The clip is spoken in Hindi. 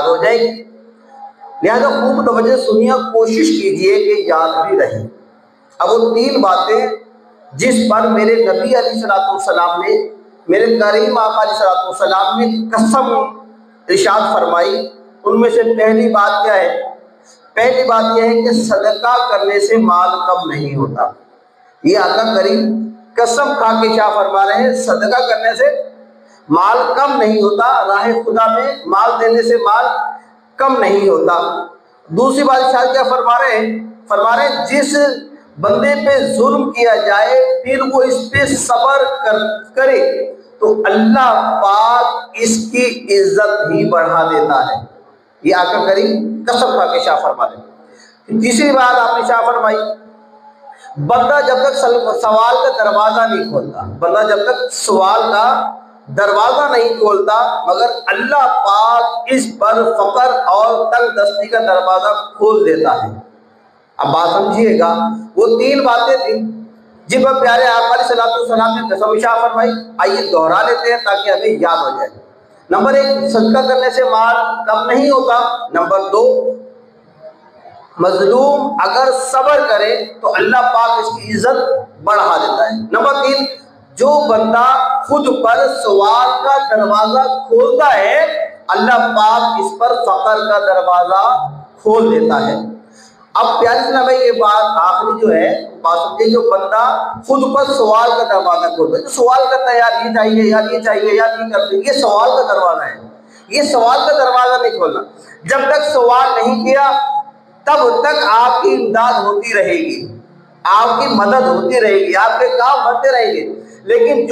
हो जाएगी। लिहाजा खूब तवज्जो सुनिए, कोशिश कीजिए कि याद भी रहे। अब वो 3 बातें जिस पर मेरे नबी अलैहिस्सलाम ने, मेरे करीम आका अलैहिस्सलाम ने कसम इरशाद फरमाई, उनमें से पहली बात क्या है? पहली बात यह है कि सदका करने से माल कम नहीं होता। ये आका करीम कसम खा के क्या फरमा रहे हैं? सदका करने से माल कम नहीं होता, राह खुदा में माल देने से माल कम नहीं होता। दूसरी बात शायद क्या फरमा रहे हैं? फरमा रहे हैं जिस बंदे पे जुल्म किया जाए फिर वो इस पे सब्र करे तो अल्लाह पाक इसकी इज्जत ही बढ़ा देता है। ये आका करीम कसम खा के शाह फरमा रहे। तीसरी बात आपने शाह फरमाई, बंदा जब तक सवाल का दरवाजा नहीं खोलता, बंदा जब तक सवाल का दरवाजा नहीं खोलता, मगर अल्लाह पाक इस पर फकर और तंग दस्ती का दरवाजा खोल देता है। अब बात समझिएगा, वो 3 बातें थी जिन पर प्यारे आका अलैहिस्सलाम ने कसम इरशाद फरमाई। आइए दोहरा लेते हैं ताकि हमें याद हो जाए। नंबर 1, सदका करने से माल कम नहीं होता। नंबर 2, मजलूम अगर सब्र करे तो अल्लाह पाक इसकी इज्जत बढ़ा देता है। नंबर 3, जो बंदा खुद पर सवाल का दरवाजा खोलता है अल्लाह पाक इस पर फकर का दरवाजा खोल देता है। अब प्यारे से भाई ये बात आखिरी जो है बात समझिए, जो बंदा खुद पर सवाल का दरवाजा खोलता है, जो सवाल करता है यार ये चाहिए, यार ये चाहिए, यार ये करते, ये सवाल का दरवाजा है। ये सवाल का दरवाजा नहीं खोलना। जब तक सवाल नहीं किया तब तक आपकी इमदाद होती रहेगी, आपकी मदद होती रहेगी, आपके काम बनते रहेंगे। लेकिन